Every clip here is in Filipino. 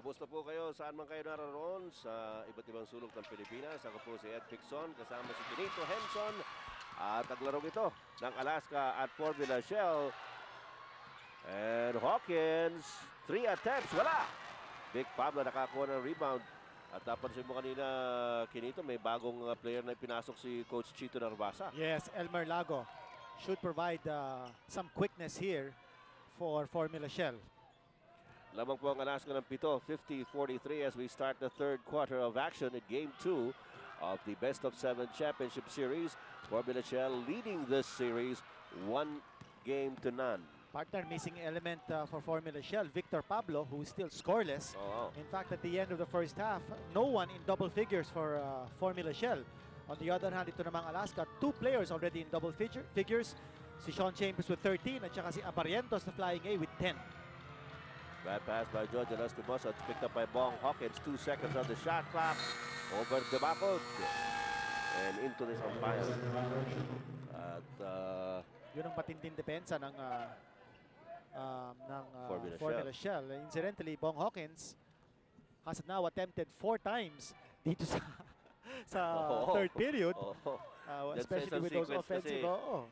Kumusta po kayo? Saan man kayo naroon sa iba't ibang sulok ng Pilipinas? Ako po si Ed Picson, kasama si Benito Henson. At naglarong ito ng Alaska at Formula Shell. And Hawkins, 3 attempts, wala! Big Pablo nakakuha ng rebound. At napansin mo kanina, Kinito, may bagong player na pinasok si Coach Chito Narvasa. Yes, Elmer Lago should provide some quickness here for Formula Shell. Lamang po ang Alaska ng 7, 50-43 as we start the third quarter of action in Game 2 of the Best of 7 Championship Series. Formula Shell leading this series 1-0. Partner, missing element for Formula Shell, Victor Pablo, who is still scoreless. In fact, at the end of the first half, no one in double figures for Formula Shell. On the other hand, ito namang Alaska, 2 players already in double figures. Si Sean Chambers with 13 at saka si Abarientos na flying A with 10. Bad pass by George Lastimosa. It's picked up by Bong Hawkins. 2 seconds on the shot clock. Over the bakod. And into this umpire. At yun ang matinding depensa ng Formula Shell. Incidentally, Bong Hawkins has now attempted 4 times dito sa third period. Especially with those offensive.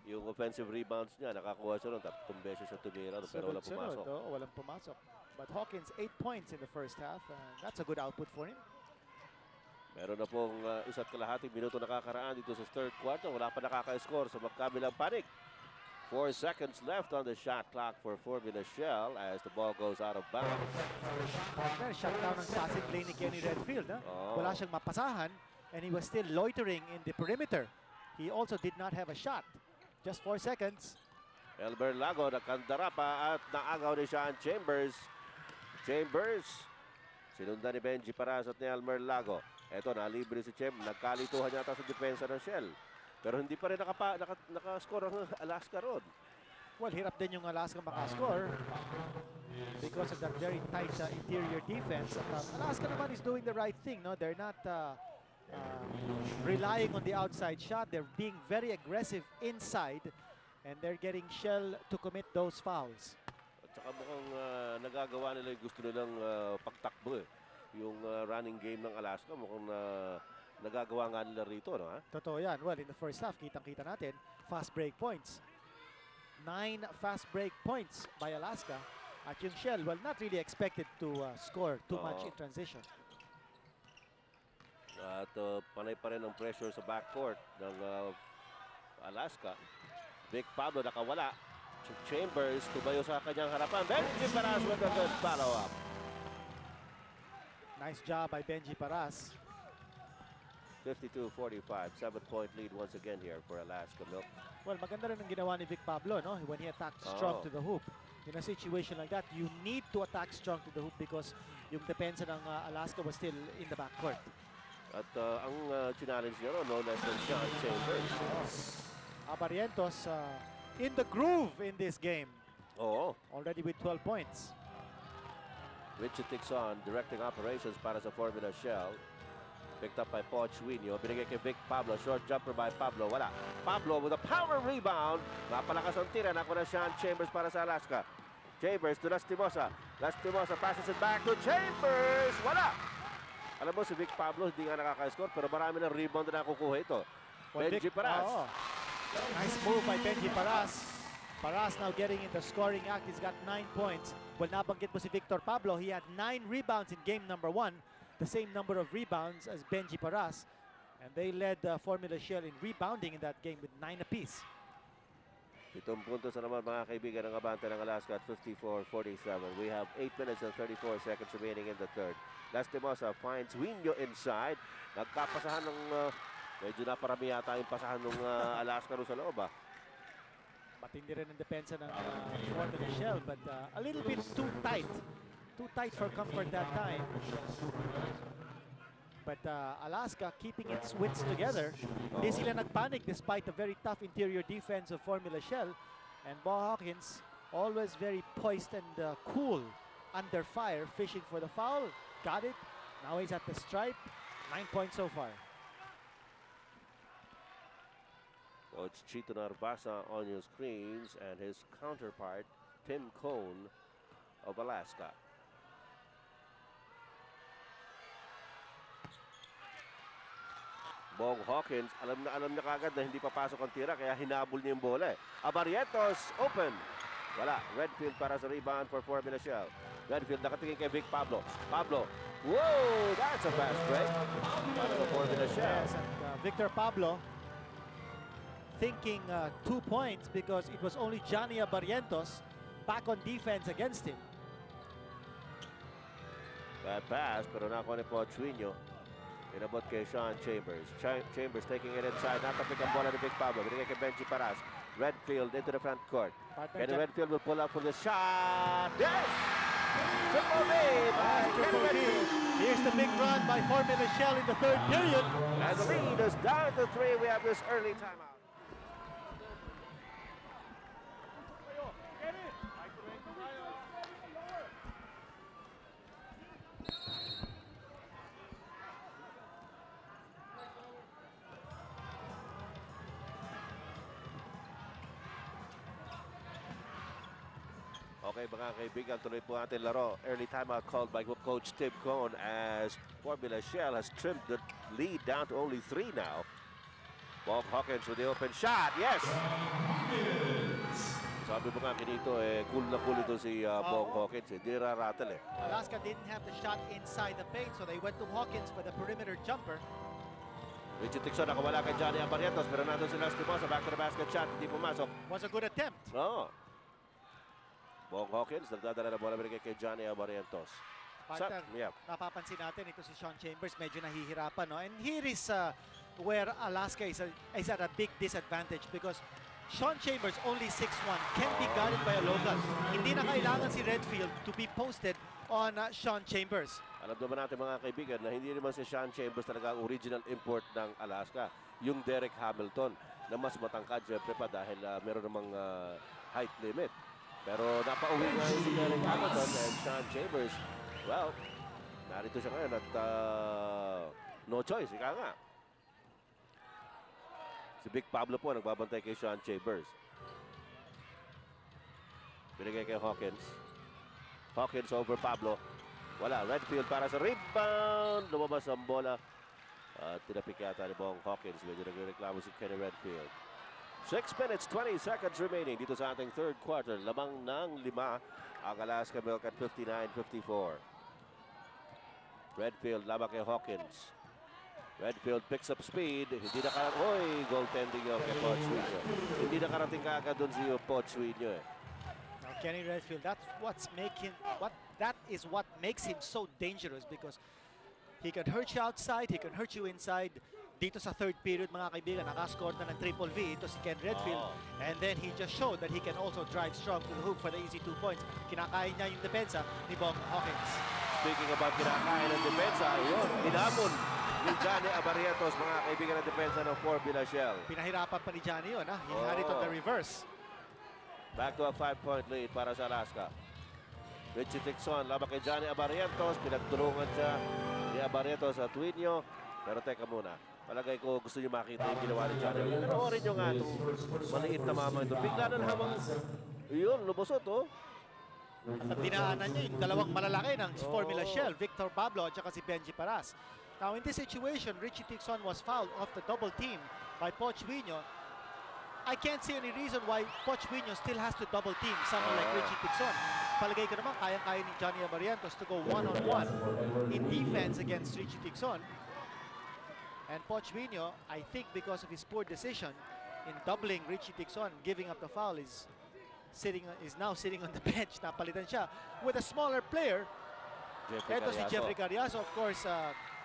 Yung offensive rebounds niya, nakakuha siya ron 3 beses sa tumira pero walang pumasok. Walang pumasok. But Hawkins 8 points in the first half. That's a good output for him. Meron na pong 1.5 minuto nakakaraan dito sa third quarter. Wala pa nakaka-score sa magkabilang panig. 4 seconds left on the shot clock for Formula Shell as the ball goes out of bounds. Partner, shutdown ng passing play ni Kenny Redfield. Wala siyang mapasahan and he was still loitering in the perimeter. He also did not have a shot. Just 4 seconds. Elmer Lago nakandara pa at naagaw ni Sean Chambers. Sinundan ni Benji Paras at ni Elmer Lago. Eto, nalibre si Chambers. Nagkalituhan yata sa depensa ng Shell. Pero hindi pa rin nakascore ang Alaska ron. Well, hirap din yung Alaska makascore because of that very tight interior defense. Alaska naman is doing the right thing. No? They're not relying on the outside shot. They're being very aggressive inside and they're getting Shell to commit those fouls. At saka mukhang nagagawa nila yung gusto nilang pagtakbo. Yung running game ng Alaska mukhang nagagawa nga nila rito. No, ha? Totoo yan. Well, in the first half, kitang-kita natin, fast break points. 9 fast break points by Alaska. At yung Shell, well, not really expected to score too much in transition. At panay pa rin ang pressure sa backcourt ng Alaska. Big Pablo nakawala. Chambers tumayo sa kanyang harapan. Benji Paras with a good follow-up. Nice job by Benji Paras. 52-45, 7-point lead once again here for Alaska Milk. Well, maganda rin ang ginawa ni Vic Pablo, no? When he attacked strong to the hoop. In a situation like that, you need to attack strong to the hoop because yung depensa ng Alaska was still in the backcourt. At ang challenge niya ron, no less than Sean Chambers. Abarientos in the groove in this game. Already with 12 points. Richard Tixon directing operations para sa Formula Shell. Picked up by Paul Chuino. Binigay kay Vic Pablo. Short jumper by Pablo. Wala. Pablo with a power rebound. Napalakas ang tira. Nakuha na Sean Chambers para sa Alaska. Chambers to Lastimosa. Lastimosa passes it back to Chambers. Wala. Alam mo si Vic Pablo hindi nga nakaka-score pero marami ng rebound na nakukuha ito. Benji Paras. Nice move by Benji Paras. Paras now getting in the scoring act. He's got 9 points. Well, nabanggit mo si Victor Pablo. He had 9 rebounds in game number 1. The same number of rebounds as Benji Paras. And they led Formula Shell in rebounding in that game with 9 apiece. 7 puntos na naman mga kaibigan ng abante ng Alaska at 54-47. We have 8 minutes and 34 seconds remaining in the third. Lastimosa finds Winyo inside. Nagkapasahan ng medyo naparami yata yung pasahan ng Alaska ro sa loob. Matindi rin ang depensa ng Formula Shell but a little bit too tight. Too tight for comfort that time. But Alaska keeping its wits together. Hindi sila nagpanic despite the very tough interior defense of Formula Shell. And Bo Hawkins always very poised and cool under fire, fishing for the foul. Got it. Now he's at the stripe. 9 points so far. Coach Chito Narvasa on your screens and his counterpart, Tim Cone of Alaska. Bong Hawkins, alam na kagad na hindi papasok ang tira, kaya hinabol niya yung bola. Abarientos, open. Wala. Redfield para sa rebound for Formula Shell. Redfield nakatingin kay Vic Pablo. Pablo, whoa, that's a fast break. Para sa Formula Shell. Yes, and Victor Pablo thinking 2 points because it was only Johnny Abarientos back on defense against him. Bad pass, pero nakuha ni Pochuino. Inabot kay Sean Chambers. Chambers taking it inside. Natapik ang bola ni Vic Pablo. Binigay kay Benji Paras. Redfield into the front court. And Redfield will pull up for the shot. Yes! Triple B by Triple B. Here's the big run by Formula Shell in the third period. And the lead is down to 3. We have this early timeout. Okay, mga kaibigan, tuloy po natin laro. Early timeout called by Coach Tim Cohn as Formula Shell has trimmed the lead down to only 3 now. Bob Hawkins with the open shot. Yes! Sabi mo nga kinito, cool na cool ito si Bob Hawkins. Hindi raratel Alaska didn't have the shot inside the paint, so they went to Hawkins for the perimeter jumper. Richie Tixon nakawala kay Johnny Abarientos, pero nandun si Nasty Bosa. Back to the basket shot. Hindi pumasok. Was a good attempt. Oo. Bong Hawkins, nagdadala na bola binigay kay Johnny Abarientos. Partner, napapansin natin ito si Sean Chambers, medyo nahihirapan. No? And here is where Alaska is at a big disadvantage because Sean Chambers, only 6'1", can be guarded by a local. Hindi na kailangan si Redfield to be posted on Sean Chambers. Alam naman natin mga kaibigan na hindi naman si Sean Chambers talaga ang original import ng Alaska. Yung Derek Hamilton na mas matangkad syempre pa dahil meron namang height limit. Pero napauwi nga si Derek Hamilton and Sean Chambers. Well, narito siya ngayon at no choice, ika nga. Si Vic Pablo po nagbabantay kay Sean Chambers. Binigay kay Hawkins. Hawkins over Pablo. Wala, Redfield para sa rebound. Lumabas ang bola. Tinapik yata ni Bong Hawkins. Medyo nagreklamo si Kenny Redfield. 6 minutes, 20 seconds remaining dito sa ating third quarter. Lamang ng 5 ang Alaska Milk at 59-54. Redfield laban kay Hawkins. Redfield picks up speed. Hindi nakarating. Goaltending yun kay Pochuino. Hindi nakarating kaagad doon si Pochuino Now Kenny Redfield, that is what makes him so dangerous because he can hurt you outside, he can hurt you inside. Dito sa third period, mga kaibigan, nakascore na ng triple V. Ito si Ken Redfield. And then he just showed that he can also drive strong to the hoop for the easy 2 points. Kinakain niya yung depensa ni Bong Hawkins. Speaking about kinakain ng depensa, yun, hinamon ni Johnny Abarientos, mga kaibigan ng depensa ng Formula Shell. Pinahirapan pa ni Johnny yun, ha? He had it on the reverse. Back to a 5-point lead para sa Alaska. Richie Tixon, laban kay Johnny Abarientos. Pinagtulungan siya ni Abarientos sa Twinio. Pero teka muna. Palagay ko gusto niyo makita yung ginawa ni Johnny. Panoorin niyo nga itong maliit na mama ito. Bigla na habang yun, lumusot oh. At dinaanan niya yung dalawang malalaki ng Formula Shell, Victor Pablo at saka si Benji Paras. Now in this situation, Richie Tixon was fouled off the double team by Pochuino. I can't see any reason why Pochuino still has to double team someone like Richie Tixon. Palagay ko naman kayang-kaya ni Johnny Abarientos to go one-on-one in defense against Richie Tixon. And Pochuino, I think because of his poor decision in doubling Richie Tixon, giving up the foul, is now sitting on the bench. Napalitan siya with a smaller player. Ito si Jeffrey Carriazo. Of course,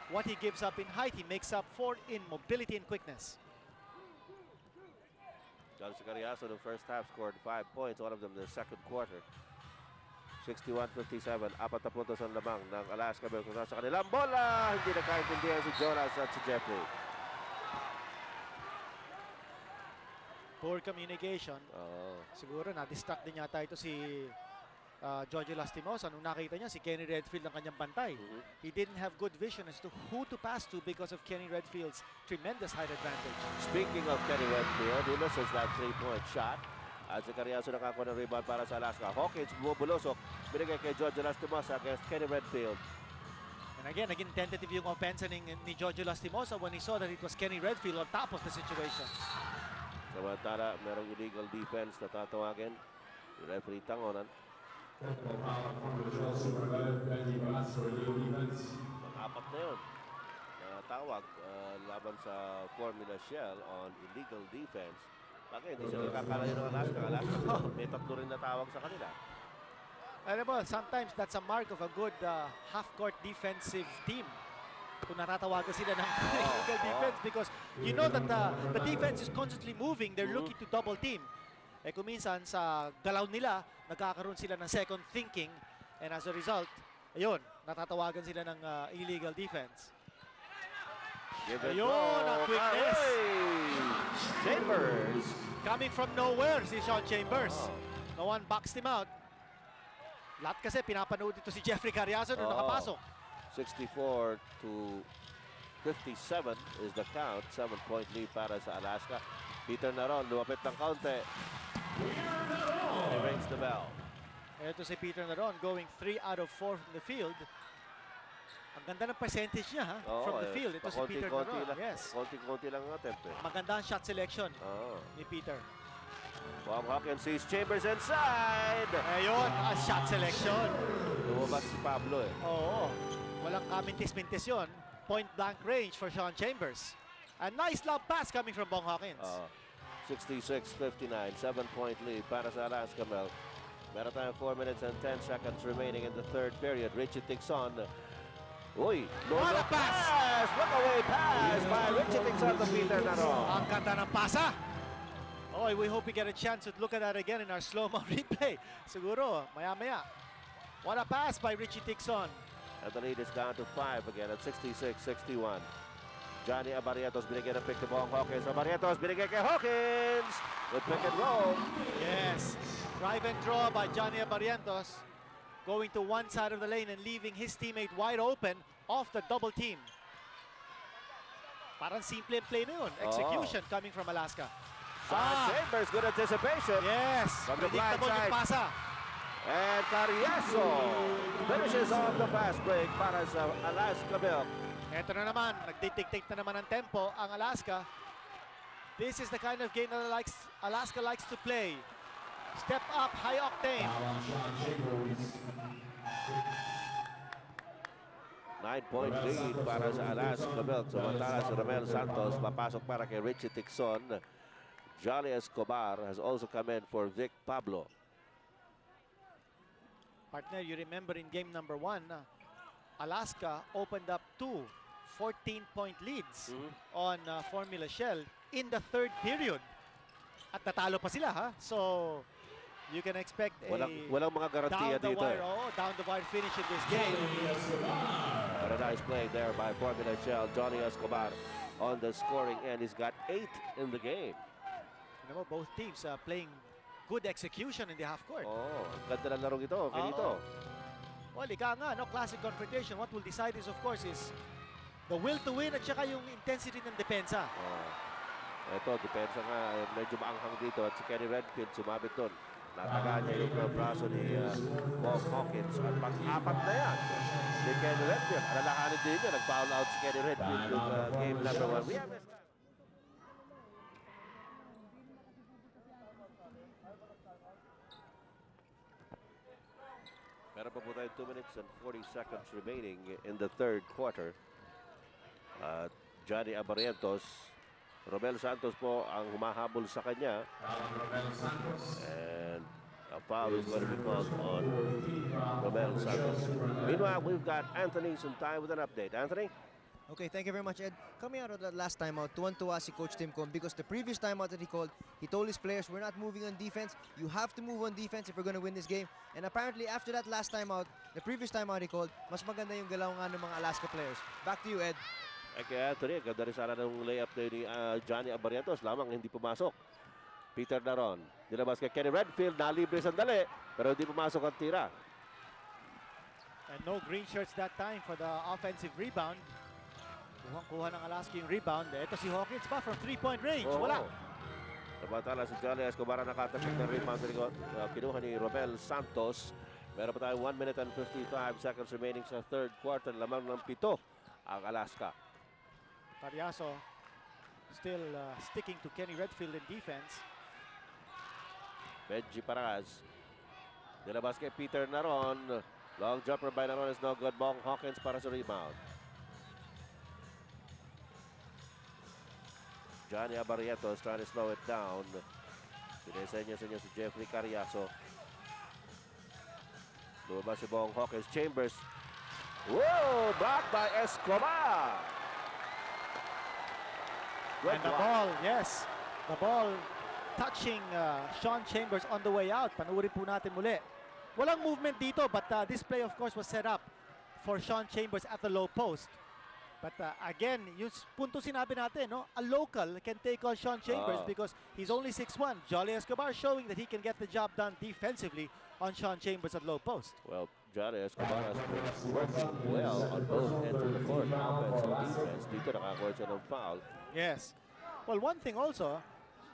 what he gives up in height, he makes up for in mobility and quickness. John Carriazo in the first half scored 5 points, one of them in the second quarter. 61-57, 4 puntos ang lamang ng Alaska Milk sa kanilang bola. Hindi nakaintindihan si Jonas at si Jeffrey. Poor communication. Siguro na-distract din yata ito si Jojo Lastimosa nung nakita niya si Kenny Redfield ang kanyang bantay. He didn't have good vision as to who to pass to because of Kenny Redfield's tremendous height advantage. Speaking of Kenny Redfield, he misses that 3-point shot. At si Carriazo nakakuha ng rebound para sa Alaska. Hawkins bumubulosok. Binigay kay Jojo Lastimosa against Kenny Redfield. And again, naging tentative yung offense ni Jojo Lastimosa when he saw that it was Kenny Redfield on top of the situation. Samantala, merong illegal defense na tatawagin. Yung referee tangonan. Apat na yun. Tawag laban sa Formula Shell on illegal defense. Bakit hindi sila kakalayo ng Alaska? May tatlo rin na tawag sa kanila. Alam mo, sometimes that's a mark of a good half-court defensive team. Kung natatawagan sila ng illegal defense because you know that the defense is constantly moving. They're looking to double team. Eh kung minsan sa galaw nila, nagkakaroon sila ng second thinking and as a result, ayun, natatawagan sila ng illegal defense. Ayun, ang quickness. Chambers. Coming from nowhere, si Sean Chambers. No one boxed him out. Lahat kasi pinapanood dito si Jeffrey Carriazo nung nakapasok. 64 to 57 is the count. 7-point lead para sa Alaska. Peter Naron, lumapit ng kaunti. He rings the bell. Ito si Peter Naron going 3 out of 4 from the field. Ang ganda ng percentage niya from the field. Ito si Peter Naron. Yes. Konti-konti lang ang attempt. Maganda ang shot selection ni Peter. Bob Hawkins sees Chambers inside. Ayun, ang shot selection. Lumabas si Pablo eh. Oo. Walang kamintis-mintis yun. Point blank range for Sean Chambers. A nice lob pass coming from Bong Hawkins. 66-59. 7-point lead para sa Alaska Mel. Meron tayong 4 minutes and 10 seconds remaining in the third period. Richie Tixon. Uy, what a pass! Look away pass by Richie Tixon to Peter Naron. Ang ganda ng pasa. Oh, we hope we get a chance to look at that again in our slow-mo replay. Siguro, maya-maya. What a pass by Richie Tixon. And the lead is down to 5 again at 66-61. Johnny Abarrientos binigyan ng pick to Bong Hawkins. Abarrientos binigyan kay Hawkins with pick and roll. Yes, drive and draw by Johnny Abarrientos. Going to one side of the lane and leaving his teammate wide open off the double team. Parang simple play na yun. Execution coming from Alaska. Chambers, good anticipation. Yes, from the blind predictable yung pasa. And Carriazo finishes off the fast break para sa Alaska Milk. Ito na naman, nagdidictate na naman ang tempo ang Alaska. This is the kind of game that Alaska likes to play. Step up, high octane. 9-point lead para sa Alaska Milk. Samantala si Romel Santos papasok para kay Richie Tixon. Jolly Escobar has also come in for Vic Pablo. Partner, you remember in game number 1, Alaska opened up 2 14-point leads on Formula Shell in the third period. At natalo pa sila So you can expect a walang mga garantiya dito. Down the wire finish in this game. What a nice play there by Formula Shell. Johnny Escobar on the scoring end. He's got 8 in the game. You know, both teams playing good execution in the half court. Ganda ng larong ito. Finito. Well, ika nga, classic confrontation. What will decide is, of course, is the will to win at saka yung intensity ng depensa. Ito, depensa nga. Medyo maanghang dito. At si Kenny Redfield sumabit doon. Natagaan niya yung braso ni Bob Hawkins. At pang-apat na yan ni Kenny Redfield. Alalahanin din niya. Nag-foul out si Kenny Redfield yung game number 1. We have meron pa po tayo 2 minutes and 40 seconds remaining in the third quarter. Johnny Abarrientos, Romel Santos po ang humahabol sa kanya. And a foul is going to be called on Romel Santos. Meanwhile, we've got Anthony Suntay with an update. Anthony? Okay, thank you very much, Ed. Coming out of that last timeout, tuwan-tuwa si Coach Tim Comm because the previous timeout that he called, he told his players, we're not moving on defense. You have to move on defense if we're going to win this game. And apparently, after that last timeout, the previous timeout he called, mas maganda yung galaw nga ng mga Alaska players. Back to you, Ed. Okay, Anthony, ganda rin sana ng layup ni Johnny Abarrientos. Lamang hindi pumasok. Peter Naron, nilabas kay Kenny Redfield, nalibre sandali, pero hindi pumasok ang tira. And no green shirts that time for the offensive rebound. Kuha ng Alaska yung rebound. Ito si Hawkins pa from 3-point range. Wala. Samantala si Johnny Escobar nakatapik ng rebound. Kinuha ni Romel Santos. Meron pa tayo 1 minute and 55 seconds remaining sa third quarter. Lamang ng 7 ang Alaska. Carriazo still sticking to Kenny Redfield in defense. Benji Paraz. Nilabas kay Peter Naron. Long jumper by Naron is no good. Bong Hawkins para sa rebound. Johnny Abarrieto is trying to slow it down. Sinesenya niya si Jeffrey Carriazo. Lumabas si Bong Hawkins. Chambers. Whoa! Blocked by Escobar. And the ball, yes. The ball touching Sean Chambers on the way out. Panuorin po natin muli. Walang movement dito, but this play of course was set up for Sean Chambers at the low post. But again, yung punto sinabi natin, no? A local can take on Sean Chambers because he's only 6'1". Jolly Escobar showing that he can get the job done defensively on Sean Chambers at low post. Well, Jolly Escobar has been working well on both ends of the court, offense and defense. Dito nakakuha siya ng foul. Yes. Well, one thing also,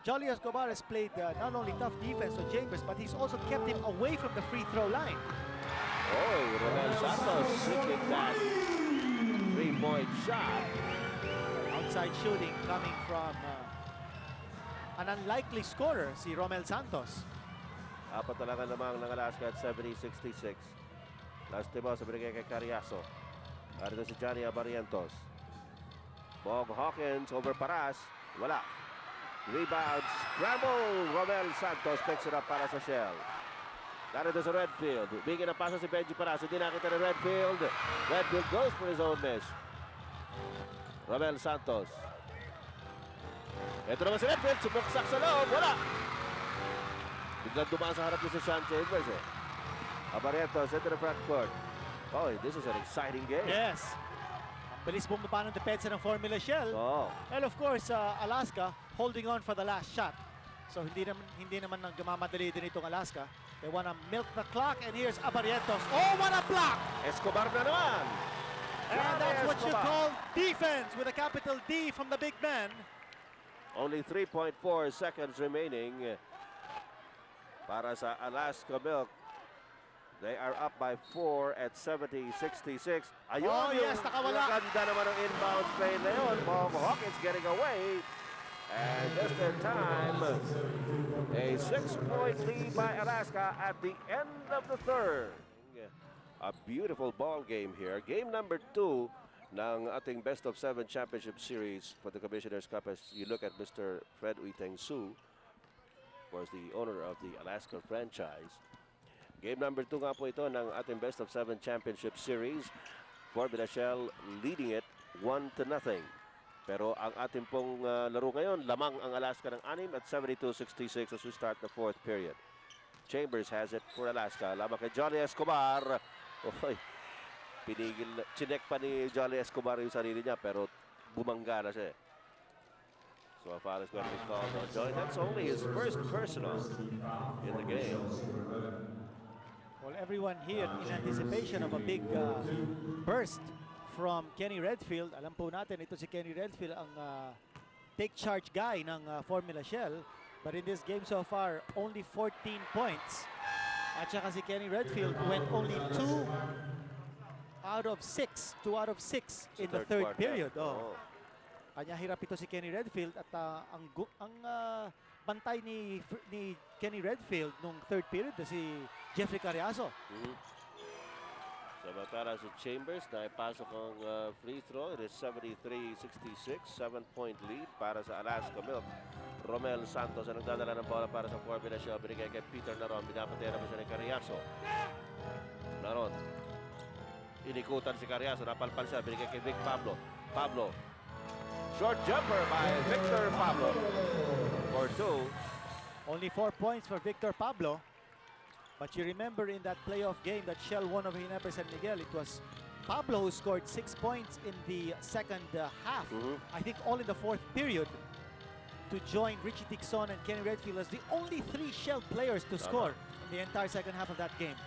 Jolly Escobar has played not only tough defense on Chambers, but he's also kept him away from the free throw line. Oh, Romel Santos sinking that three-point shot. Outside shooting coming from an unlikely scorer, si Romel Santos. Apat na lang namang ng Alaska at 70-66. Last timo sa binigay kay Carriazo. Narito si Johnny Abarrientos. Bong Hawkins over Paras. Wala. Rebound, scramble. Romel Santos picks it up para sa Shell. Narito sa Redfield. Bigyan ng pasa si Benji Paras. Hindi nakita ni Redfield. Redfield goes for his own miss. Romel Santos. Ito naman si Redfield. Sumuksak sa loob. Wala. Biglang dumaan sa harap niya si Sean Chambers. Abarrietos into the front court. Oh, this is an exciting game. Yes. Bilis bumaba ng depensa ng Formula Shell. Oh. And of course, Alaska holding on for the last shot. So hindi naman nagmamadali din itong Alaska. They want to milk the clock, and here's Abarrietos. Oh, what a block! Escobar na naman. And that's what you call defense with a capital D from the big man. Only 3.4 seconds remaining para sa Alaska Milk. They are up by 4 at 70-66. Ayun, oh, yes, nakawala. Ganda naman ang inbound play na yun. Bong Hawkins getting away. And just in time, a 6-point lead by Alaska at the end of the third. A beautiful ball game here. Game number 2 ng ating Best of 7 Championship Series for the Commissioner's Cup. As you look at Mr. Fred Uiteng Su, of course, the owner of the Alaska franchise. Game number 2 nga po ito ng ating Best of 7 Championship Series. Formula Shell leading it 1-0. Pero ang ating pong laro ngayon, lamang ang Alaska ng 6 at 72-66 as we start the fourth period. Chambers has it for Alaska. Lamang kay Johnny Escobar. Oy, pinigil, chinek pa ni Johnny Escobar yung sarili niya pero bumangga na siya. So a foul is going to be called on Johnny. That's only his first personal in the game. Well, everyone here in anticipation of a big burst from Kenny Redfield. Alam po natin, ito si Kenny Redfield ang take charge guy ng Formula Shell. But in this game so far, only 14 points. At saka si Kenny Redfield went only 2 out of 6 in the third period. Oh. Kanya hirap ito si Kenny Redfield at ang bantay ni Kenny Redfield nung third period na si Jeffrey Carriazo. Samantala si Chambers na ipasok ang free throw. It is 73-66, 7-point lead para sa Alaska Milk. Romel Santos ang nagdadala ng bola para sa Formula Shell. Binigay kay Peter Naron. Binapatera mo siya ni Carriazo. Naron. Inikutan si Carriazo. Napalpal siya. Binigay kay Vic Pablo. Pablo. Short jumper by Victor Pablo. For 2. Only 4 points for Victor Pablo. But you remember in that playoff game that Shell won over Ginebra San Miguel, it was Pablo who scored 6 points in the second half. I think all in the fourth period to join Richie Dixon and Kenny Redfield as the only 3 Shell players to score in the entire second half of that game.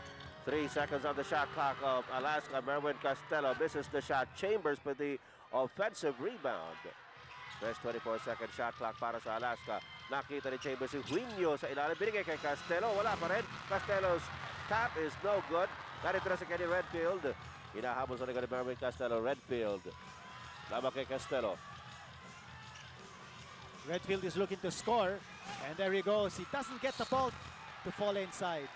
3 seconds on the shot clock of Alaska. Merwin Costello misses the shot. Chambers with the offensive rebound. Best 24-second shot clock para sa Alaska. Nakita ni Chambers si Huinyo sa ilalim. Binigay kay Castelo. Wala pa rin. Castelo's tap is no good. Narito na si Kenny Redfield. Hinahabol sa likod ni Mervin Castelo. Redfield. Laban kay Castelo. Redfield is looking to score. And there he goes. He doesn't get the ball to fall inside.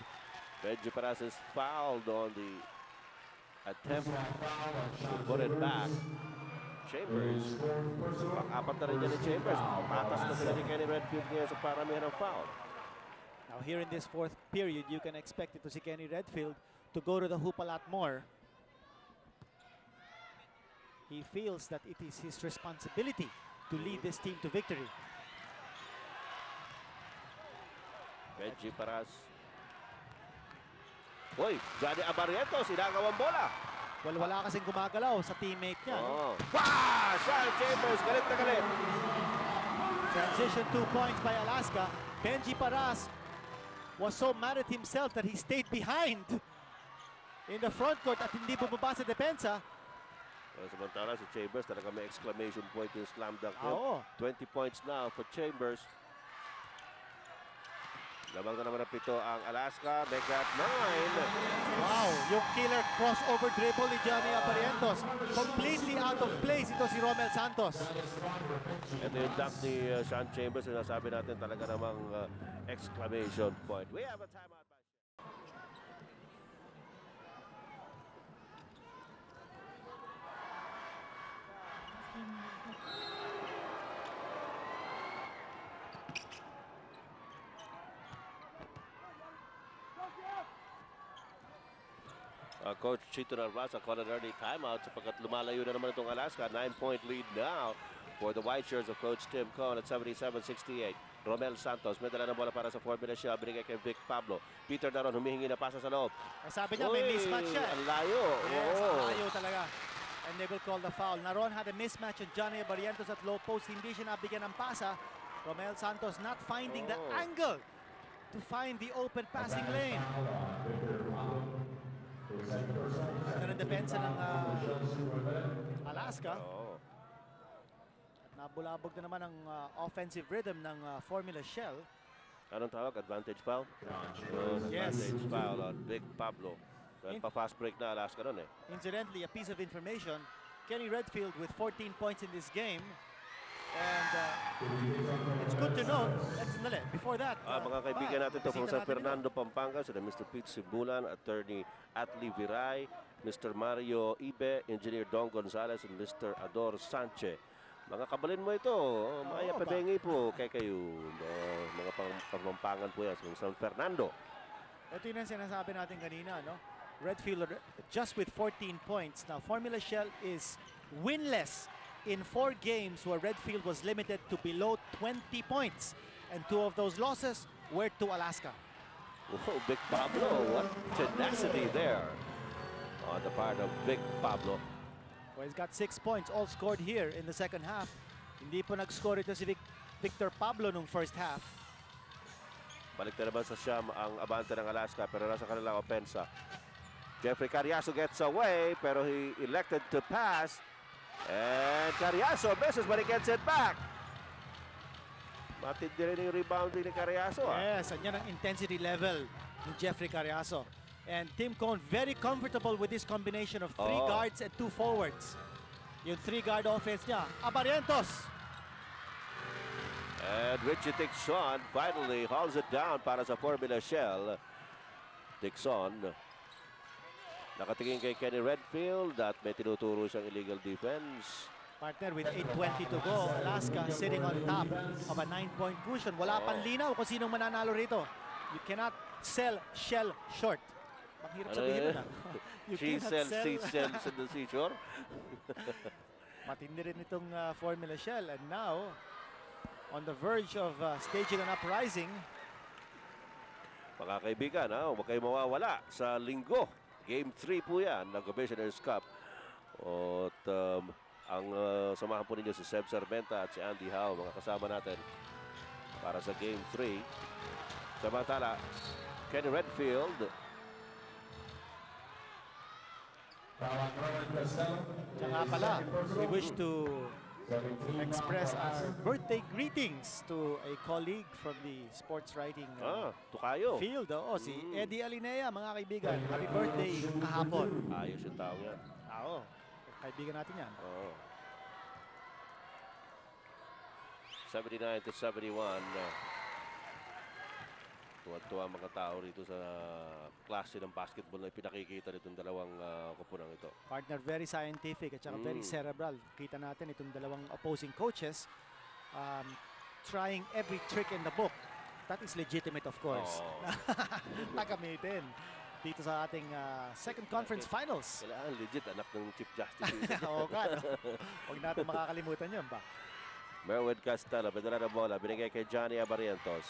Benji Paras is fouled on the attempt to put it back. Chambers. Pang-apat na rin niya ni Chambers. Patas na sila ni Kenny Redfield ngayon sa paramihan ng foul. Now here in this fourth period, you can expect it to see Kenny Redfield to go to the hoop a lot more. He feels that it is his responsibility to lead this team to victory. Benji Paras. Uy, Johnny Abarrientos, inagawang bola. Well, wala kasing gumagalaw sa teammate niya. Oh. Wow! Sean Chambers, galit na galit. Transition 2 points by Alaska. Benji Paras was so mad at himself that he stayed behind in the front court at hindi bumaba sa depensa. Well, samantala si Chambers talaga may exclamation point yung slam dunk. Oo. 20 points now for Chambers. Labang na naman ang 7 ang Alaska. Make that 9. Wow, yung killer crossover dribble ni Johnny Abarrientos. Completely out of place ito si Romel Santos. Ito yung dunk ni Sean Chambers. Sinasabi natin talaga namang exclamation point. We have a timeout by Coach Chito Narvaza called an early timeout sapagkat lumalayo na naman itong Alaska. 9-point lead now for the white shirts of Coach Tim Cohn at 77-68. Romel Santos, may dala ng bola para sa formula siya. Binigay kay Vic Pablo. Peter Daron humihingi na pasa sa loob. Sabi niya may mismatch siya. Ang layo. Yes, ang layo talaga. And they will call the foul. Naron had a mismatch on Johnny Abarrientos at low post. Hindi siya nabigyan ng pasa. Romel Santos not finding the angle to find the open passing lane. Ganda ng depensa ng Alaska. At nabulabog na naman ang offensive rhythm ng Formula Shell. Anong tawag? Advantage foul? Yes. Advantage foul on Vic Pablo. Pa-fast break na Alaska nun eh. Incidentally, a piece of information, Kenny Redfield with 14 points in this game. And it's good to know. Before that, mga kaibigan natin ito from San Fernando, Pampanga, sila Mr. Pete Sibulan, Attorney Atli Viray, Mr. Mario Ibe, Engineer Don Gonzalez, and Mr. Ador Sanchez. Mga kabalin mo ito. Maya pabengi po kay kayo. Mga pamampangan po yan sa San Fernando. Ito yung sinasabi natin kanina, no? Redfield just with 14 points. Now, Formula Shell is winless in 4 games where Redfield was limited to below 20 points. And 2 of those losses were to Alaska. Oh, Vic Pablo, what tenacity there on the part of Vic Pablo. Well, he's got 6 points, all scored here in the second half. Hindi po nag-score ito si Victor Pablo nung first half. Balik na naman sa Siam ang abante ng Alaska pero nasa kanilang opensa. Jeffrey Carriazo gets away pero he elected to pass. And Carriazo misses but he gets it back. Matindi rin yung rebounding ni Carriazo. Yes, and yan ang intensity level ni Jeffrey Carriazo. And Tim Cohn very comfortable with this combination of 3 guards and 2 forwards. Yung 3-guard offense niya. Abarrientos! And Richie Dixon finally hauls it down para sa Formula Shell. Dixon nakatingin kay Kenny Redfield at may tinuturo siyang illegal defense. Partner, with 8:20 to go, Alaska sitting on top of a 9-point cushion. Wala pang linaw kung sinong mananalo rito. You cannot sell Shell short. Mahirap sabihin na. She sells seashells in the seashore. Matindi rin itong Formula Shell. And now, on the verge of staging an uprising. Mga kaibigan, huwag kayo mawawala sa linggo. Game 3 po yan ng Commissioner's Cup. At ang samahan po ninyo si Seb Sarmenta at si Andy Howe, mga kasama natin para sa Game 3. Samantala, Kenny Redfield. Tsaka pala, we wish to express our birthday greetings to a colleague from the sports writing Tukayo. field. Si Eddie Alinea, mga kaibigan. Happy birthday kahapon. Ayos yung tao yan. Kaibigan natin yan. 79-71. Tuwa-tuwa mga tao rito sa klase ng basketball na pinakikita nitong dalawang koponang ito. Partner, very scientific at saka very cerebral. Kita natin itong dalawang opposing coaches trying every trick in the book. That is legitimate, of course. Nakamitin dito sa ating second conference finals. Kailangan legit, anak ng Chief Justice. Oo ka, no? Huwag natin makakalimutan yun ba? Merwin Castelo, pedala na bola, binigay kay Johnny Abarientos.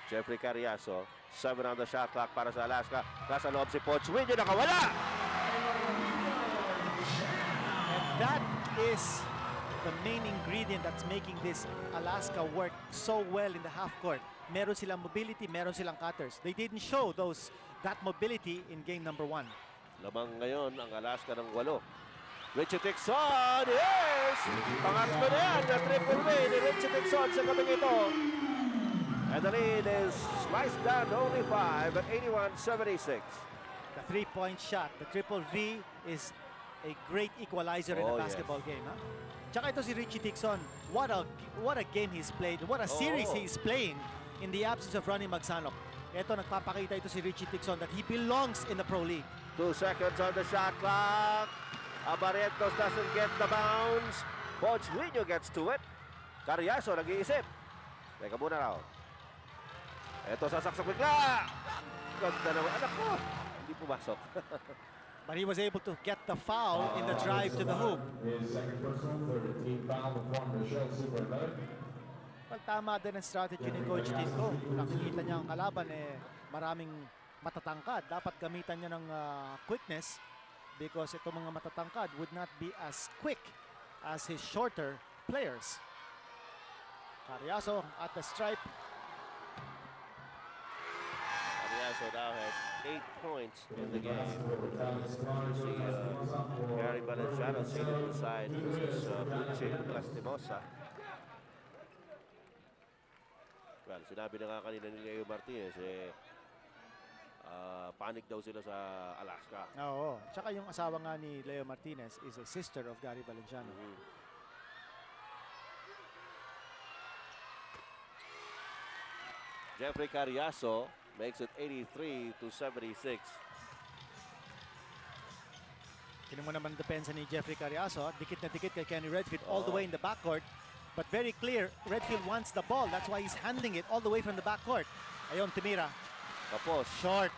Jeffrey Carriazo, 7 on the shot clock para sa Alaska. Nasa loob si Poch Winyo, nakawala! And that is the main ingredient that's making this Alaska work so well in the half court. Meron silang mobility, meron silang cutters. They didn't show that mobility in game number 1. Lamang ngayon ang Alaska ng 8. Richie Tixon, yes! Pangatlo na yan na triple win ni Richie Tixon sa gabing ito. And the lead is sliced down to only 5 at 81-76. The three-point shot, the triple V is a great equalizer in a basketball game. Tsaka ito si Richie Tixon, what a game he's played, what a series he's playing in the absence of Ronnie Magsanok. Ito, nagpapakita ito si Richie Tixon that he belongs in the Pro League. 2 seconds on the shot clock. Abarientos doesn't get the bounce. Poch Winyo gets to it. Carriazo nag-iisip. Teka muna raw. Ito sasaksak bigla. Ganda naman. Anak ko. Hindi pumasok. But he was able to get the foul in the drive to the hoop. Well, tama din ang strategy ni Coach Tinko. Kung nakikita niya ang kalaban, maraming matatangkad. Dapat gamitan niya ng quickness because itong mga matatangkad would not be as quick as his shorter players. Carriazo at the stripe. Carriazo now has 8 points in the game. You see Gary Valenciano seated beside Mrs. Bucci Lastimosa. Well, sinabi na nga kanina ni Leo Martinez, panic daw sila sa Alaska. Oo. Tsaka yung asawa nga ni Leo Martinez is a sister of Gary Valenciano. Jeffrey Carriazo makes it 83-76. Tinan mo naman depensa ni Jeffrey Carriazo. Dikit na dikit kay Kenny Redfield all the way in the backcourt. But very clear, Redfield wants the ball. That's why he's handing it all the way from the backcourt. Ayun, Timira. Tapos. Short.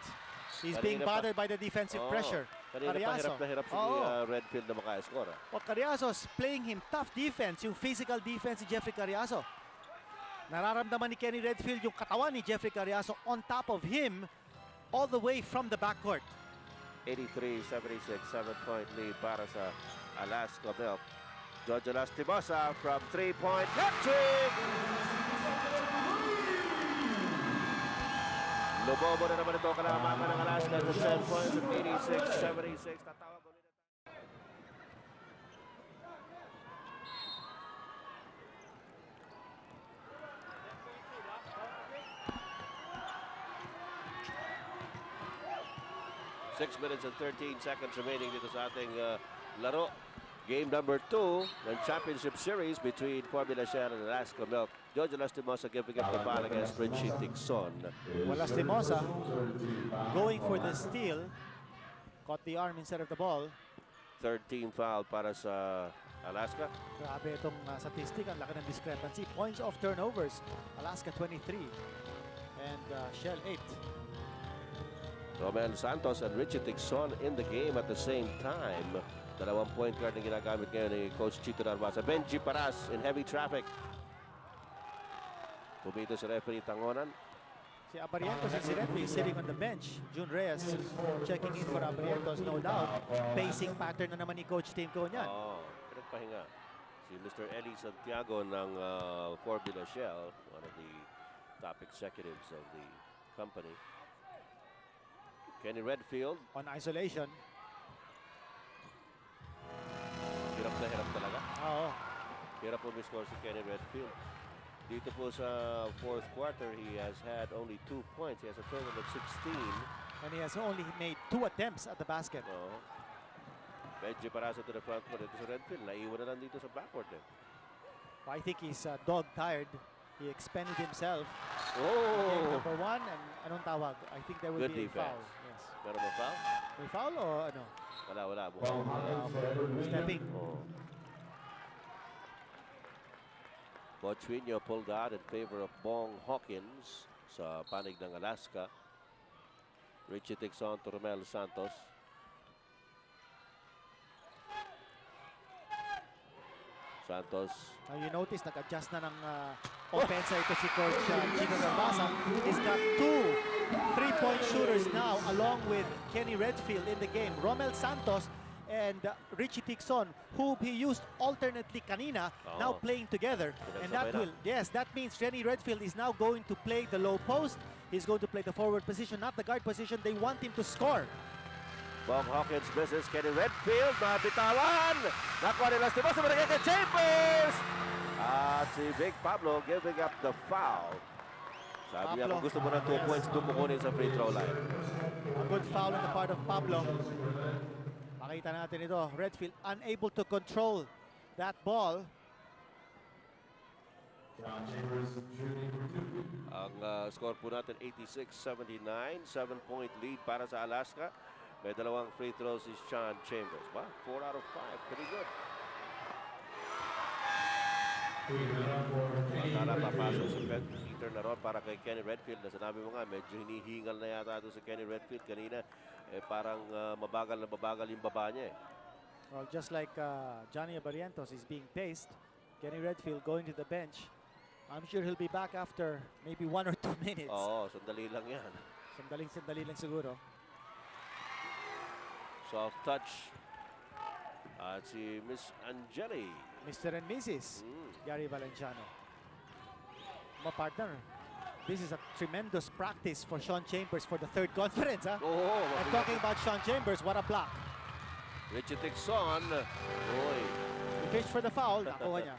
He's being bothered by the defensive pressure. Kanina pa hirap si Redfield na maka-score. Carriazo's playing him tough defense, yung physical defense si Jeffrey Carriazo. Nararamdaman ni Kenny Redfield yung katawan ni Jeffrey Carriazo on top of him all the way from the backcourt. 83-76, 7-point lead para sa Alaska Milk. Jojo Lastimosa from 3-point hat-trick! Lubobo na naman ito kalamakan ng Alaska to 10 points at 86-76. Tatawag ulit. 6 minutes and 13 seconds remaining dito sa ating laro. Game number 2 ng championship series between Formula Shell and Alaska Milk. Jojo Lastimosa giving up the ball against Richie Tixon. Well, Lastimosa going for the steal. Caught the arm instead of the ball. Third team foul para sa Alaska. Grabe itong statistic. Ang laki ng discrepancy. Points of turnovers. Alaska 23 and Shell 8. Romel Santos and Richie Tixon in the game at the same time. 2 point guard na ginagamit ngayon ni Coach Chito Narvasa. Benji Paras in heavy traffic. Pumito si referee Tangonan. Si Abarientos incidentally sitting on the bench. June Reyes checking in for Abarientos, no doubt. Pacing pattern na naman ni Coach Tinko niyan. Pinagpahinga. Si Mr. Eli Santiago ng Formula Shell, one of the top executives of the company. Kenny Redfield on isolation. na hirap talaga. Oo. Hirap po score si Kenny Redfield. Dito po sa fourth quarter, he has had only 2 points. He has a total of 16. And he has only made 2 attempts at the basket. Benji Paraso to the front court. Ito si Redfield. Naiwan na lang dito sa backcourt. I think he's dog-tired. He expended himself. Oh! Number 1, and anong tawag? I think there will Good be defense. a foul. Yes. Meron ba foul? May foul o ano? Wala. Stepping. Bochwinyo pulled out in favor of Bong Hawkins sa panig ng Alaska. Richie Tixon to Romel Santos. Santos. Now you notice nag-adjust na ng offense ito si Coach Gino Narvaza. He's got 2 3-point shooters now along with Kenny Redfield in the game. Romel Santos and Richie Tixon, who he used alternately kanina, now playing together. And that means Kenny Redfield is now going to play the low post. He's going to play the forward position, not the guard position. They want him to score. Bong Hawkins misses. Kenny Redfield, mabitawan. Nakuha nila si Bosa, managay kay Chambers. At si Big Pablo giving up the foul. Sabi niya, kung gusto mo ng 2 points, doon mo kunin sa free throw line. A good foul on the part of Pablo. Makita natin ito. Redfield unable to control that ball. Ang score po natin 86-79, 7-point lead para sa Alaska. May 2 free throws si Sean Chambers. Wow, 4 out of 5. Pretty good. Magkala papasok si Peter Naron para kay Kenny Redfield. Na sinabi mo nga, medyo hinihingal na yata ito si Kenny Redfield kanina. Parang mabagal yung baba niya. Well, just like Johnny Abarientos is being paced, Kenny Redfield going to the bench. I'm sure he'll be back after maybe 1 or 2 minutes. Oo, sandali lang yan. Sandali lang siguro. Soft touch. At si Miss Angeli. Mr. and Mrs. Gary Valenciano. My partner, this is a tremendous practice for Sean Chambers for the 3rd conference. Huh? And talking about Sean Chambers, what a block. Richie Tixon. He fished for the foul. Nakuha niya.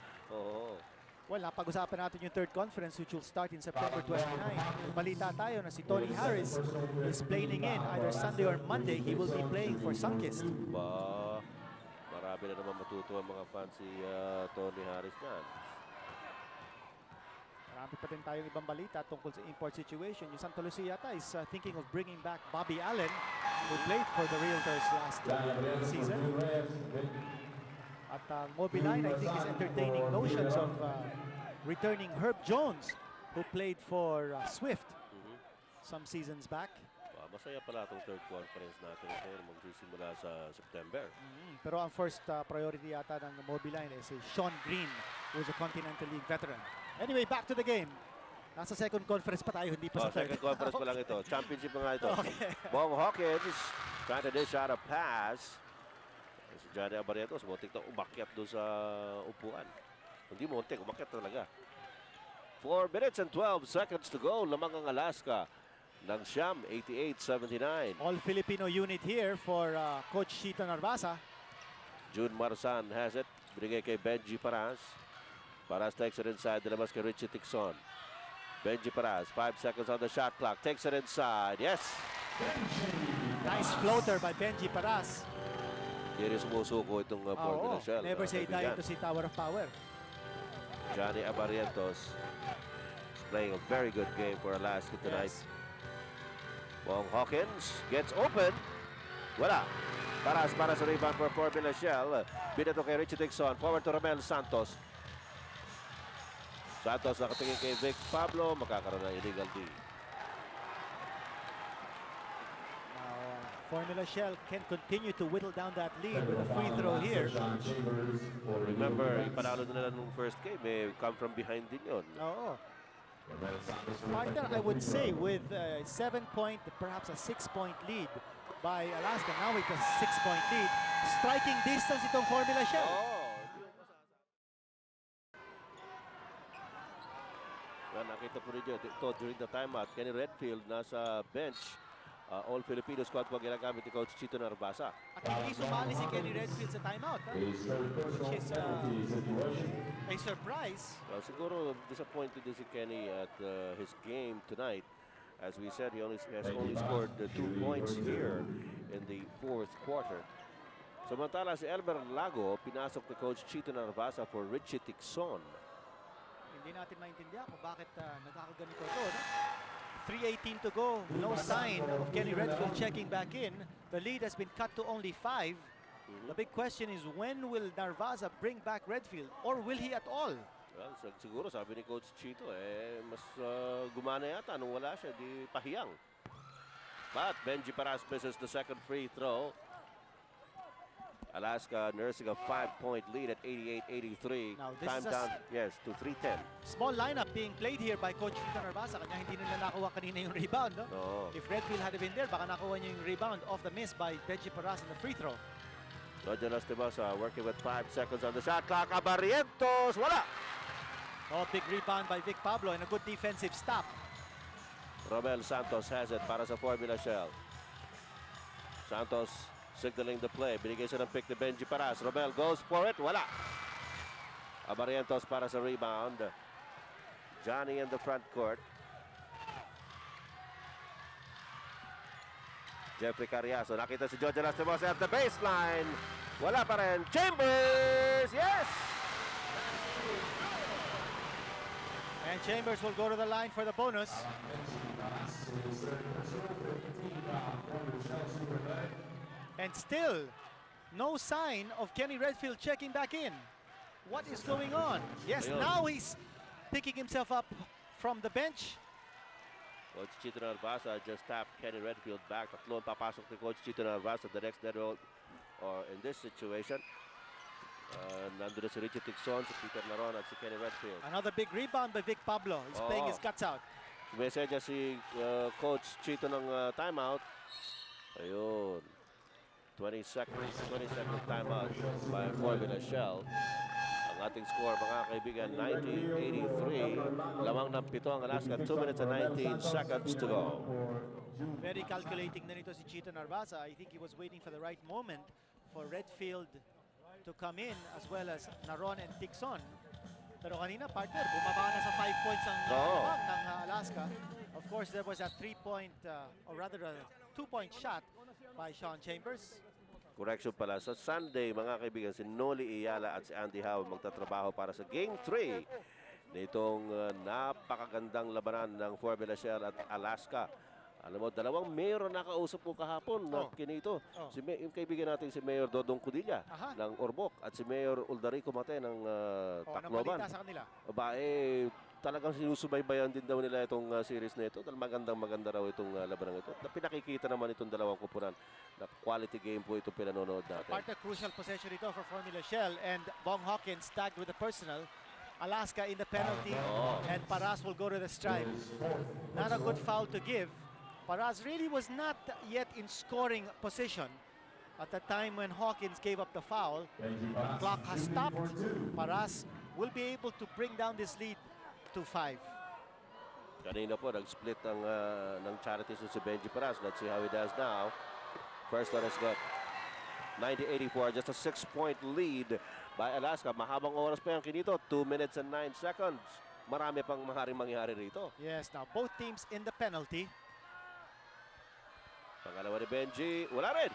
Well, napag-usapan natin yung 3rd conference which will start in September 29. Balita tayo na si Tony Harris is playing in either Sunday or Monday. He will be playing for Sunkist. Marami na naman matutuwa mga fans si Tony Harris dyan. Marami pa din tayong ibang balita tungkol sa import situation. Yung Santa Lucia yata is thinking of bringing back Bobby Allen, who played for the Realtors last season. At Mobiline, I think, is entertaining notions of returning Herb Jones, who played for Swift some seasons back. Masaya pala itong 3rd conference natin ito magsisimula sa September. Pero ang first priority yata ng Mobiline is si Sean Green, who is a Continental League veteran. Anyway, back to the game. Nasa 2nd conference pa tayo, hindi pa sa 3rd. 2nd conference pa lang ito. Championship pa nga ito. Bong Hawkins trying to dish out a pass. Si Johnny Abarientos, muntik na umakyat doon sa upuan. Hindi muntik, umakyat talaga. 4 minutes and 12 seconds to go. Lamang ang Alaska ng Siam, 88-79. All-Filipino unit here for Coach Chito Narvaza. June Marsan has it. Binigay kay Benji Paras. Paras takes it inside. Dilabas kay Richie Tixon. Benji Paras, 5 seconds on the shot clock. Takes it inside. Yes! Nice floater by Benji Paras. Hindi rin sumusuko itong Formula Shell. Never say die to si Tower of Power. Johnny Abarientos is playing a very good game for Alaska tonight. Yes. Bong Hawkins gets open. Wala. Paras para sa rebound for Formula Shell. Binato kay Richie Tixon. Forward to Romel Santos. Santos nakatingin kay Vic Pablo. Makakaroon ng illegal D. Formula Shell can continue to whittle down that lead with a free throw here. Remember, ipanalo nila nung first game, come from behind din yun. Partner, I would say with a 7-point, perhaps a 6-point lead by Alaska. Now with a 6-point lead. Striking distance itong Formula Shell. Nakita po rin ito during the timeout. Kenny Redfield nasa bench. All-Filipino squad po ginagamit ni Coach Chito Narvasa. At hindi sumali si Kenny Redfield sa timeout, which is a surprise. Well, siguro disappointed din si Kenny at his game tonight. As we said, he has only scored 2 points here in the 4th quarter. Samantala si Elmer Lago, pinasok ni Coach Chito Narvasa for Richie Tixon. Hindi natin maintindihan kung bakit nagkakaganito ito. No? 3:18 to go. No sign of Kenny Redfield checking back in. The lead has been cut to only 5. The big question is, when will Narvaza bring back Redfield, or will he at all? Well, siguro sabi ni Coach Chito, mas gumana yata nung wala siya, di pahiyang. But Benji Paras misses the second free throw. Alaska nursing a 5-point lead at 88-83. Now, this Time is down, yes, to 3:10. Small lineup being played here by Coach Chito Narvasa. Kanya hindi nila nakuha kanina yung rebound. No? No. If Redfield had been there, baka nakuha niya yung rebound off the miss by Benji Paras in the free throw. Roger Lastimosa working with 5 seconds on the shot clock. Barrientos, wala! Oh, big rebound by Vic Pablo and a good defensive stop. Romel Santos has it para sa Formula Shell. Santos signaling the play. Binigay siya ng pick ni Benji Paras. Romel goes for it. Wala. Barrientos para sa rebound. Johnny in the front court. Jeffrey Carriazo. Nakita si Jojo Lastimosa at the baseline. Wala pa rin. Chambers! Yes! And Chambers will go to the line for the bonus. And still, no sign of Kenny Redfield checking back in. What is going on? Yes, now he's picking himself up from the bench. Coach Chito Narvasa just tapped Kenny Redfield back. Tatlo ang papasok ni Coach Chito Narvasa. The next dead roll, or in this situation, nandun na si Richie Tixon, si Peter Naron at si Kenny Redfield. Another big rebound by Vic Pablo. He's playing his guts out. Sumesedya si Coach Chito ng timeout. Ayun. 20-second timeout by Formula Shell. Ang ating score, mga kaibigan, 19-83. Lamang ng 7 ang Alaska. 2 minutes and 19 seconds to go. Very calculating na nito si Chito Narvasa. I think he was waiting for the right moment for Redfield to come in, as well as Naron and Tixon. Pero kanina, partner, bumaba na sa 5 points ang ng Alaska. Of course, there was a 3-point, or rather a 2-point shot by Sean Chambers. Correction pala. Sa Sunday, mga kaibigan, si Noli Iyala at si Andy Howe magtatrabaho para sa Game 3 nitong napakagandang labanan ng Formula Shell at Alaska. Alam mo, dalawang mayor na nakausap ko kahapon na kinito. Yung kaibigan natin si Mayor Dodong Cudilla ng Orbok at si Mayor Uldarico Mate ng Tacloban. Sa kanila. Talagang sinusubaybayan din daw nila itong series na ito. Maganda raw itong labanang ito. Pinakikita naman itong dalawang kupunan na quality game po itong pinanonood natin. Part of crucial possession ito for Formula Shell, and Bong Hawkins tagged with the personal. Alaska in the penalty, and Paras will go to the stripe. Not a good foul to give. Paras really was not yet in scoring position at the time when Hawkins gave up the foul. The clock has stopped. Paras will be able to bring down this lead to 5. Kanina po, nag-split ng charities si Benji Paras. Let's see how he does now. First one is good. 90-84, just a 6-point lead by Alaska. Mahabang oras pa yan kinito. 2 minutes and 9 seconds. Marami pang maaaring mangyari rito. Yes, now both teams in the penalty. Pangalawa ni Benji, wala rin.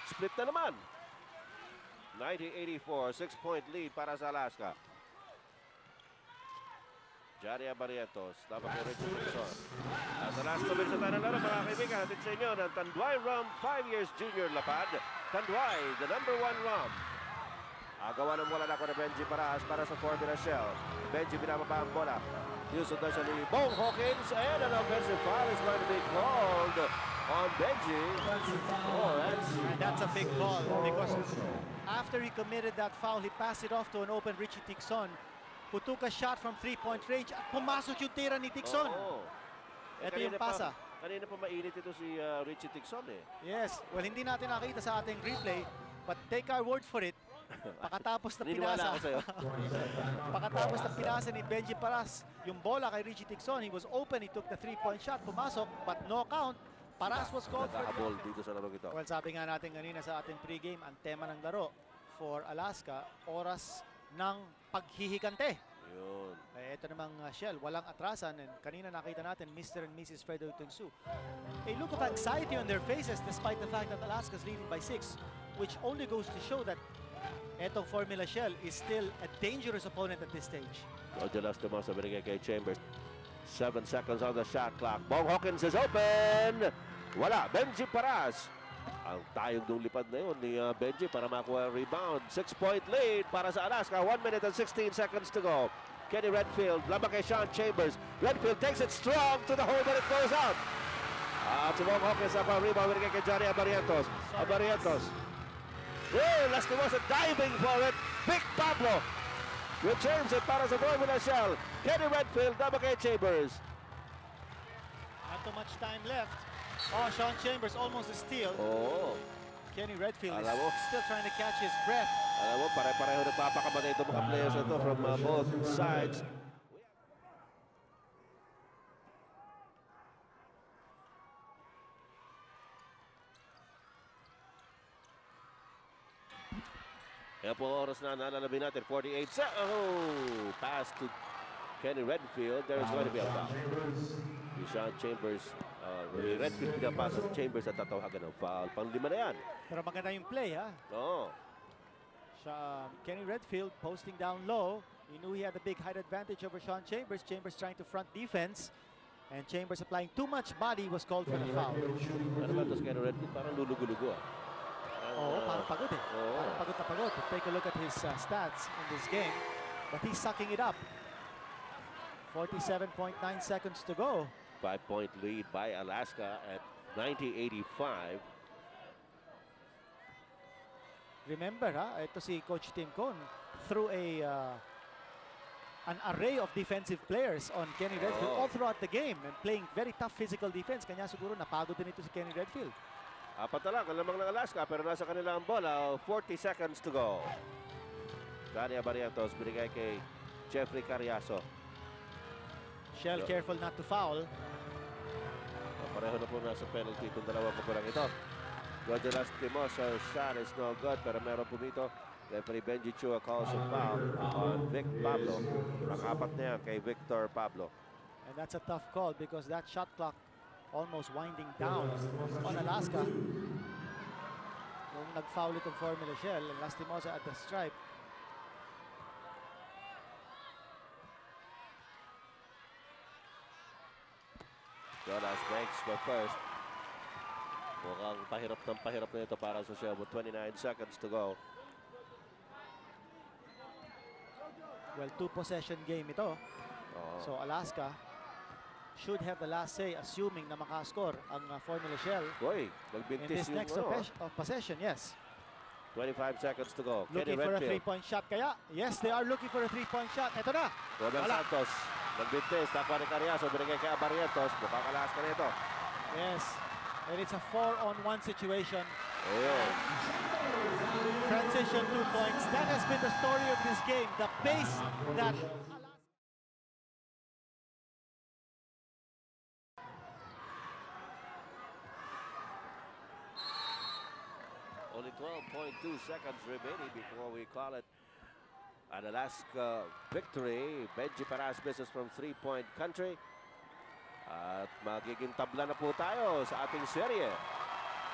Split na naman. 90-84, 6-point lead para sa Alaska. Jaria Barrientos, dapat ni Richard Wilson. Nasa last 2 minutes na tayo ng laro, mga kaibigan. Atin sa inyo ng Tanduay Rum 5 years junior lapad. Tanduay, the #1 rum. Agawan ng bola na ako na Benji Paras para sa Formula Shell. Benji binababa ang bola. Yusuf na siya ni Bong Hawkins, and an offensive foul is going to be called on Benji. And that's a big call, because after he committed that foul, he passed it off to an open Richie Tixon, who took a shot from 3-point range at pumasok yung tira ni Tixon. Ito yung pasa. Kanina pa mainit ito si Richie Tixon eh. Yes, well, hindi natin nakita sa ating replay, but take our word for it. Pakatapos na pinasa. Pakatapos na pinasa ni Benji Paras yung bola kay Richie Tixon, he was open, he took the 3-point shot, pumasok, but no count. Paras was called for. Nakahabol dito sa larong ito. Well, sabi nga natin kanina sa ating pregame, ang tema ng laro for Alaska, oras ng paghihikante. Yun. Eh, ito namang Shell, walang atrasan. And kanina nakita natin, Mr. and Mrs. Frederick Su. A look of anxiety on their faces despite the fact that Alaska's leading by 6, which only goes to show that etong Formula Shell is still a dangerous opponent at this stage. Roger Lastimos sa binigay kay Chambers. 7 seconds on the shot clock. Bong Hawkins is open. Wala. Benji Paras. Ang tayong nung lipad na yun ni Benji para makuha ang rebound. 6-point lead para sa Alaska. 1 minute and 16 seconds to go. Kenny Redfield, lamang kay Sean Chambers. Redfield takes it strong to the hole, but it goes out. At si Bong Hawkins sa rebound binigay kay Johnny Abarientos. Abarientos. Oh, Lastimos diving for it. Big Pablo returns it para sa Formula Shell. Kenny Redfield, lamang kay Chambers. Not too much time left. Oh, Sean Chambers almost a steal. Oh. Kenny Redfield is Alam mo. still trying to catch his breath. Alam mo, pare-pareho nagpapakamatay itong mga players na ito from both sides. Kaya po oras na nalalabing natin, 48 seconds. Oh, pass to Kenny Redfield. There is going to be a foul. Sean Chambers, Redfield pinapasa sa Chambers at tatawagan ng foul. Pang-5 na yan. Pero maganda yung play, ha? Oo. Kenny Redfield posting down low. He knew he had a big height advantage over Sean Chambers. Chambers trying to front defense. And Chambers applying too much body was called for the foul. Ano ba ito sa Kenny Redfield? Parang lulugo-lugo. Oo, parang pagod eh. Oo. Parang pagod na pagod. Take a look at his stats in this game. But he's sucking it up. 47.9 seconds to go. 5-point lead by Alaska at 90-85. Remember, ito si Coach Tim Con threw an array of defensive players on Kenny Redfield all throughout the game and playing very tough physical defense. Kanya siguro napagod din ito si Kenny Redfield. Apat na lang, ang lamang ng Alaska, pero nasa kanila ang bola. 40 seconds to go. Dani Abarientos, binigay kay Jeffrey Carriazo. Shell careful not to foul. Pareho na po nasa penalty itong dalawang kapulang ito. Roger Lastimos, shot is no good, pero meron po dito. Referee Benji Chua calls a foul on Vic Pablo. Ang apat na yan kay Victor Pablo. And that's a tough call because that shot clock almost winding down on Alaska. Nung nag-foul itong Formula Shell, and Lastimosa at the stripe. Jonas Banks the first. Mukhang pahirap na ito para sa Shell with 29 seconds to go. Well, 2-possession game ito. So Alaska should have the last say, assuming na makascore ang Formula Shell Boy, in this next possession, yes. 25 seconds to go. Looking for a 3-point shot kaya? Yes, they are looking for a 3-point shot. Ito na. Robert Santos, nagbintis, takwa ni Carriazo, binigay kay Abarientos. Mukhang Alaska na ito. Yes, and it's a 4-on-1 situation. Ayun. Transition 2 points. That has been the story of this game. The pace that Only 12.2 seconds remaining before we call it an Alaska victory. Benji Paras misses from 3-point country. At magiging tabla na po tayo sa ating serye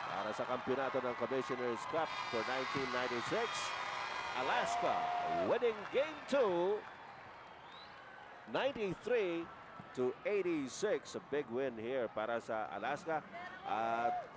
para sa kampyonato ng Commissioner's Cup for 1996. Alaska winning Game 2, 93-86. A big win here para sa Alaska. At